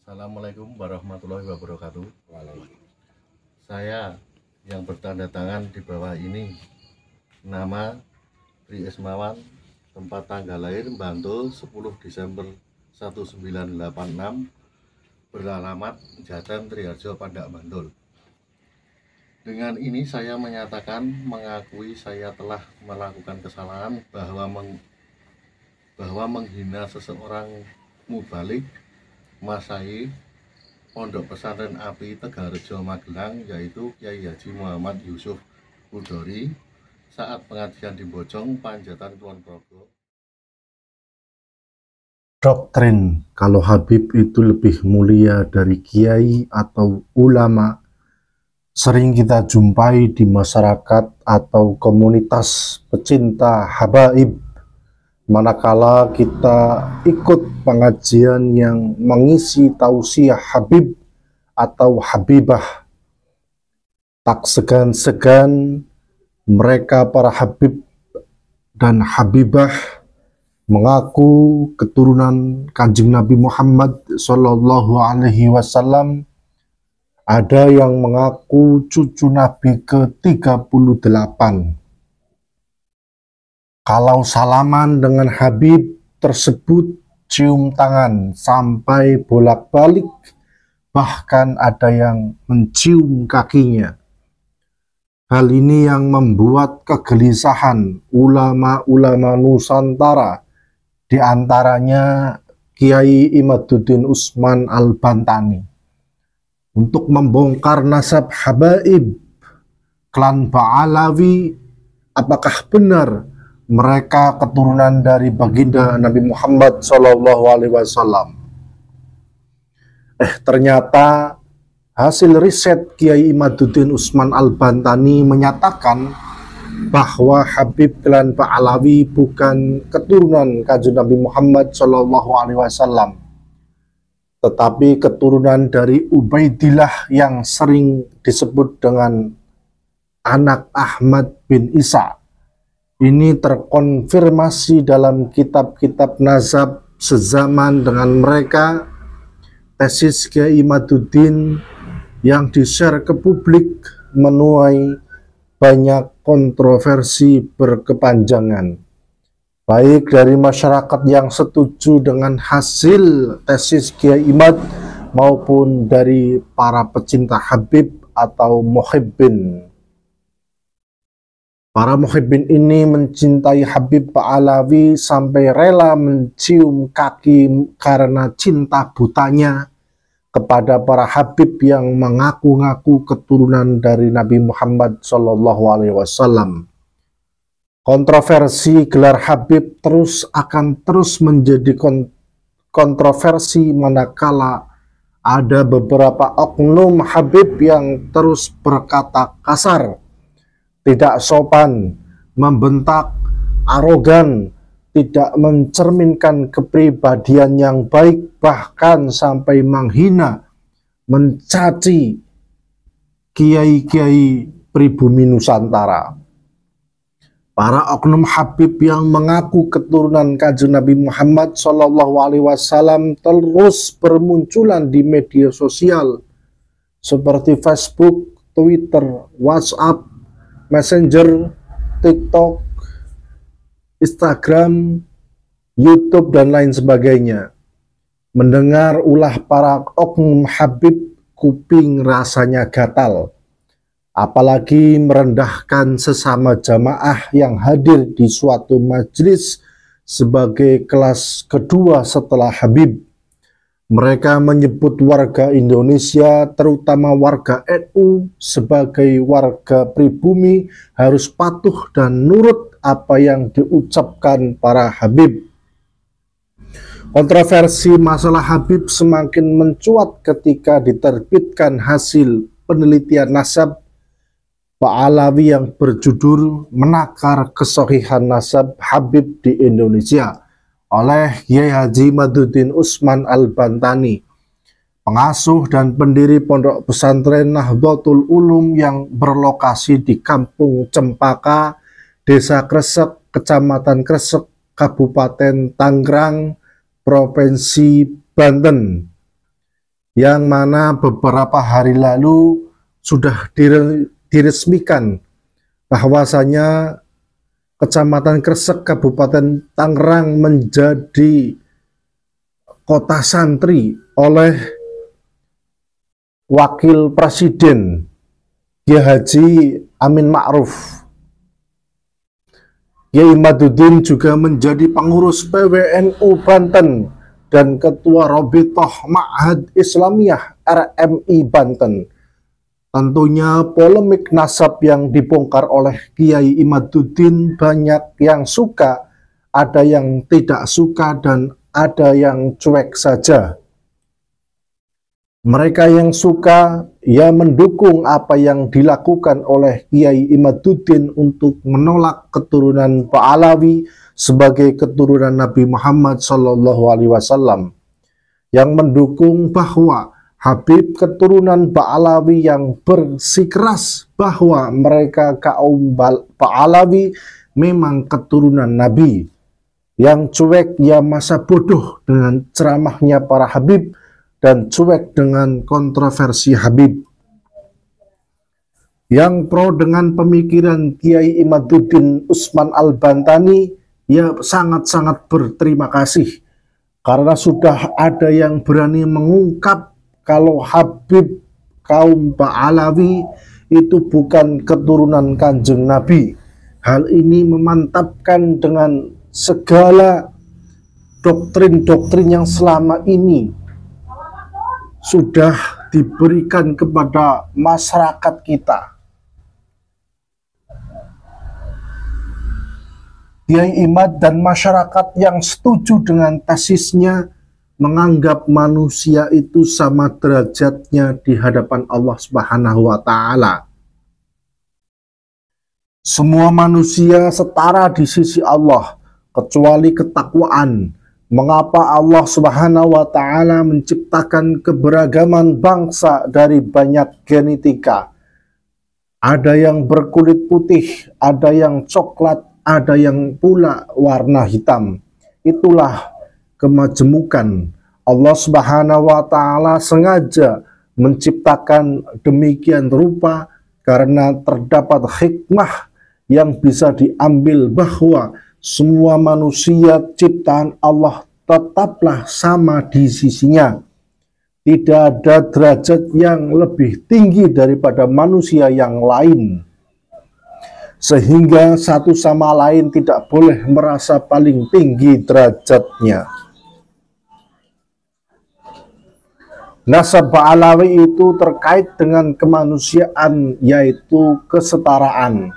Assalamualaikum warahmatullahi wabarakatuh. Saya yang bertanda tangan di bawah ini, nama Tri Ismawan, tempat tanggal lahir Bantul 10 Desember 1986, beralamat Jatan Triharjo Pandak Bantul. Dengan ini saya menyatakan mengakui saya telah melakukan kesalahan bahwa menghina seseorang mubalik Masai Pondok Pesantren Api Tegarrejo Magelang, yaitu Kyai Haji Muhammad Yusuf Hudori, saat pengajian di Bojong, Panjatan Kulon Progo. Doktrin kalau Habib itu lebih mulia dari kiai atau ulama sering kita jumpai di masyarakat atau komunitas pecinta habaib. Manakala kita ikut pengajian yang mengisi tausiah Habib atau Habibah, tak segan-segan mereka para Habib dan Habibah mengaku keturunan Kanjeng Nabi Muhammad Shallallahu Alaihi Wasallam. Ada yang mengaku cucu Nabi ke-38. Kalau salaman dengan Habib tersebut cium tangan sampai bolak-balik, bahkan ada yang mencium kakinya. Hal ini yang membuat kegelisahan ulama-ulama Nusantara, di antaranya Kiai Imaduddin Usman Al-Bantani, untuk membongkar nasab habaib klan Ba'alawi. Apakah benar mereka keturunan dari baginda Nabi Muhammad SAW? Ternyata hasil riset Kiai Imaduddin Usman Al-Bantani menyatakan bahwa Habib klan Ba'alawi bukan keturunan Kanjeng Nabi Muhammad SAW, tetapi keturunan dari Ubaidillah yang sering disebut dengan anak Ahmad bin Isa. Ini terkonfirmasi dalam kitab-kitab nazab sezaman dengan mereka. Tesis Kiai Imaduddin yang di-share ke publik menuai banyak kontroversi berkepanjangan, baik dari masyarakat yang setuju dengan hasil tesis Kiai Imad maupun dari para pecinta Habib atau muhibbin. Para muhibbin ini mencintai Habib Ba'alawi sampai rela mencium kaki karena cinta butanya kepada para Habib yang mengaku-ngaku keturunan dari Nabi Muhammad SAW. Kontroversi gelar Habib akan terus menjadi kontroversi manakala ada beberapa oknum Habib yang terus berkata kasar, tidak sopan, membentak, arogan, tidak mencerminkan kepribadian yang baik, bahkan sampai menghina, mencaci kiai-kiai pribumi Nusantara. Para oknum Habib yang mengaku keturunan Kanjeng Nabi Muhammad SAW terus bermunculan di media sosial seperti Facebook, Twitter, WhatsApp, Messenger, TikTok, Instagram, YouTube, dan lain sebagainya. Mendengar ulah para oknum Habib, kuping rasanya gatal. Apalagi merendahkan sesama jamaah yang hadir di suatu majelis sebagai kelas kedua setelah Habib. Mereka menyebut warga Indonesia, terutama warga NU, sebagai warga pribumi harus patuh dan nurut apa yang diucapkan para Habib. Kontroversi masalah Habib semakin mencuat ketika diterbitkan hasil penelitian nasab Ba'alawi yang berjudul Menakar Kesohihan Nasab Habib di Indonesia oleh Kiai Haji Imaduddin Usman Al-Bantani, pengasuh dan pendiri Pondok Pesantren Nahdlatul Ulum yang berlokasi di Kampung Cempaka, Desa Kresek, Kecamatan Kresek, Kabupaten Tangerang, Provinsi Banten. yang mana beberapa hari lalu sudah diresmikan bahwasanya Kecamatan Kresek, Kabupaten Tangerang menjadi kota santri oleh Wakil Presiden Kiai Haji Amin Ma'ruf. Kiai Imaduddin juga menjadi pengurus PWNU Banten dan Ketua Robitoh Ma'had Islamiyah RMI Banten. Tentunya polemik nasab yang dibongkar oleh Kiai Imaduddin banyak yang suka, ada yang tidak suka, dan ada yang cuek saja. Mereka yang suka ya mendukung apa yang dilakukan oleh Kiai Imaduddin untuk menolak keturunan Ba'alawi sebagai keturunan Nabi Muhammad SAW, yang mendukung bahwa Habib keturunan Ba'alawi yang bersikeras bahwa mereka kaum Ba'alawi memang keturunan Nabi. Yang cuek ya masa bodoh dengan ceramahnya para Habib dan cuek dengan kontroversi Habib. Yang pro dengan pemikiran Kiai Imaduddin Usman Al-Bantani ya sangat-sangat berterima kasih karena sudah ada yang berani mengungkap kalau Habib kaum Ba'alawi itu bukan keturunan Kanjeng Nabi. Hal ini memantapkan dengan segala doktrin-doktrin yang selama ini sudah diberikan kepada masyarakat kita. Kiai Imad dan masyarakat yang setuju dengan tesisnya menganggap manusia itu sama derajatnya di hadapan Allah Subhanahu wa Ta'ala. Semua manusia setara di sisi Allah kecuali ketakwaan. Mengapa Allah Subhanahu wa Ta'ala menciptakan keberagaman bangsa dari banyak genetika? Ada yang berkulit putih, ada yang coklat, ada yang pula warna hitam. Itulah kemajemukan. Allah Subhanahu wa Ta'ala sengaja menciptakan demikian rupa karena terdapat hikmah yang bisa diambil bahwa semua manusia ciptaan Allah tetaplah sama di sisinya. Tidak ada derajat yang lebih tinggi daripada manusia yang lain, sehingga satu sama lain tidak boleh merasa paling tinggi derajatnya. Nasab Ba'alawi itu terkait dengan kemanusiaan, yaitu kesetaraan.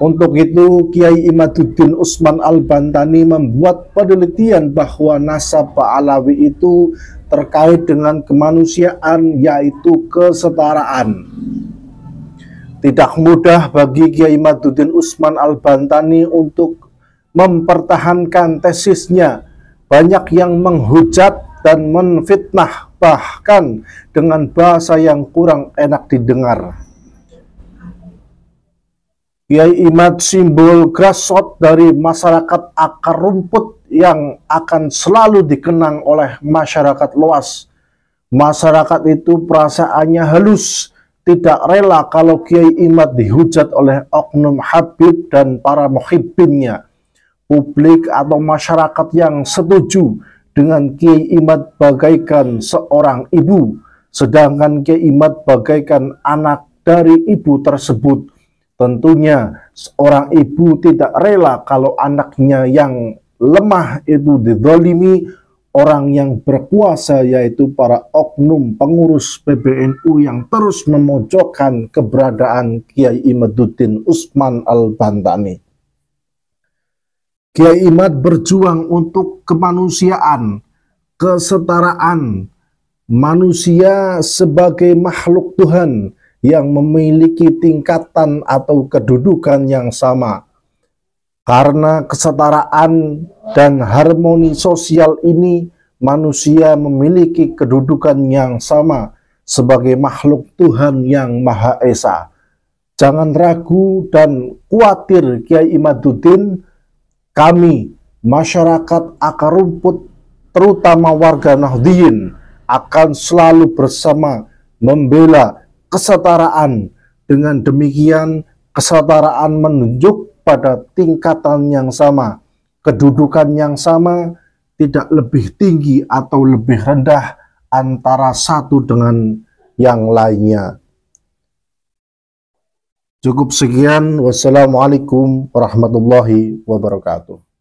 Untuk itu Kiai Imaduddin Usman Al-Bantani membuat penelitian bahwa nasab Ba'alawi itu terkait dengan kemanusiaan, yaitu kesetaraan. Tidak mudah bagi Kiai Imaduddin Usman Al-Bantani untuk mempertahankan tesisnya. Banyak yang menghujat dan menfitnah, bahkan dengan bahasa yang kurang enak didengar. Kiai Imad simbol grassroots dari masyarakat akar rumput yang akan selalu dikenang oleh masyarakat luas. Masyarakat itu perasaannya halus, tidak rela kalau Kiai Imad dihujat oleh oknum Habib dan para muhibbinnya. Publik atau masyarakat yang setuju dengan Kiai Imad bagaikan seorang ibu, sedangkan Kiai Imad bagaikan anak dari ibu tersebut. Tentunya seorang ibu tidak rela kalau anaknya yang lemah itu dizalimi orang yang berkuasa, yaitu para oknum pengurus PBNU yang terus memojokkan keberadaan Kiai Imaduddin Usman Al-Bantani. Kiai Imad berjuang untuk kemanusiaan, kesetaraan manusia sebagai makhluk Tuhan yang memiliki tingkatan atau kedudukan yang sama. Karena kesetaraan dan harmoni sosial ini, manusia memiliki kedudukan yang sama sebagai makhluk Tuhan yang Maha Esa. Jangan ragu dan khawatir Kiai Imaduddin, kami masyarakat akar rumput terutama warga Nahdliyin akan selalu bersama membela kesetaraan. Dengan demikian, kesetaraan menunjuk pada tingkatan yang sama, kedudukan yang sama, tidak lebih tinggi atau lebih rendah antara satu dengan yang lainnya. Cukup sekian. Wassalamualaikum warahmatullahi wabarakatuh.